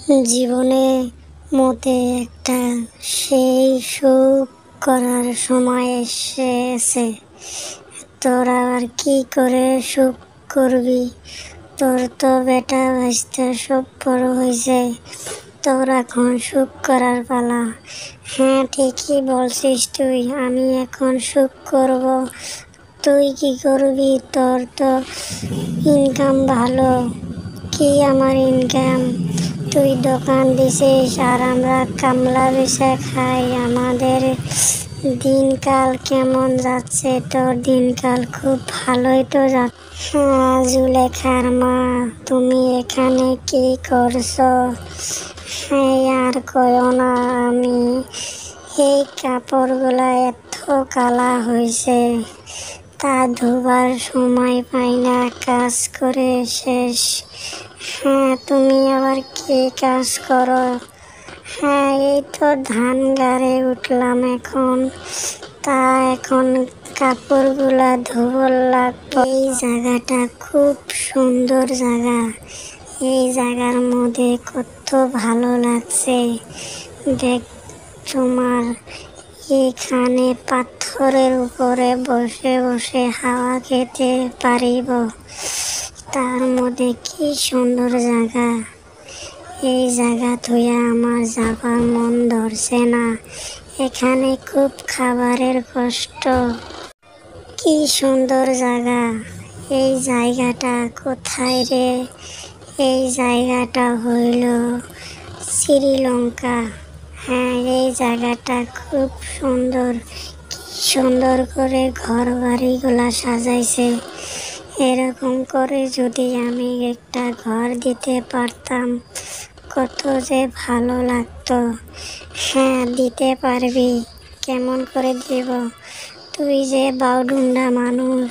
জীবনে মতে একটা সেই সুখ করার সময় এসেছে। তোরা আর কি করে সুখ করবি? তোর তো বেটা ভাইস্তা সব বড় হয়েছে, তোর এখন সুখ করার পালা। হ্যাঁ, ঠিকই বলছিস তুই, আমি এখন সুখ করব। তুই কি করবি? তোর তো ইনকাম ভালো। কি আমার ইনকাম? তুই দোকান দিছিস আর আমরা কামলা বেচে খাই। আমাদের দিনকাল কেমন যাচ্ছে? তোর দিনকাল খুব ভালোই তো যাচ্ছে। হ্যাঁ জুলেখার মা, তুমি এখানে কি করছো? হ্যাঁ আর কইও না, আমি এই কাপড়গুলা এত কালা হয়েছে, তা ধোবার সময় পাই না, কাজ করে শেষ। হ্যাঁ তুমি আবার কি কাজ করো? হ্যাঁ এই তো ধান গাড়ে উঠলাম এখন, তা এখন কাপড়গুলা ধোবর লাগবে। এই জায়গাটা খুব সুন্দর জায়গা, এই জায়গার মধ্যে কত ভালো লাগছে। দেখ তোমার এখানে পাথরের উপরে বসে বসে হাওয়া খেতে পারিব, তার মধ্যে কি সুন্দর জায়গা। এই জায়গা থুয়া আমার যাবার মন ধরছে না, এখানে খুব খাবারের কষ্ট। কি সুন্দর জায়গা, এই জায়গাটা কোথায় রে? এই জায়গাটা হইল শ্রীলঙ্কা। হ্যাঁ এই জায়গাটা খুব সুন্দর, কি সুন্দর করে ঘর বাড়িগুলা সাজাইছে। এরকম করে যদি আমি একটা ঘর দিতে পারতাম কত যে ভালো লাগতো। হ্যাঁ দিতে পারবি, কেমন করে দিব? তুই যে বাউডুন্ডা মানুষ,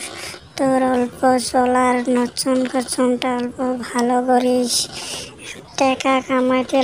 তোর অল্প চলার নচন কচনটা অল্প ভালো করিস, টাকা কামাইতে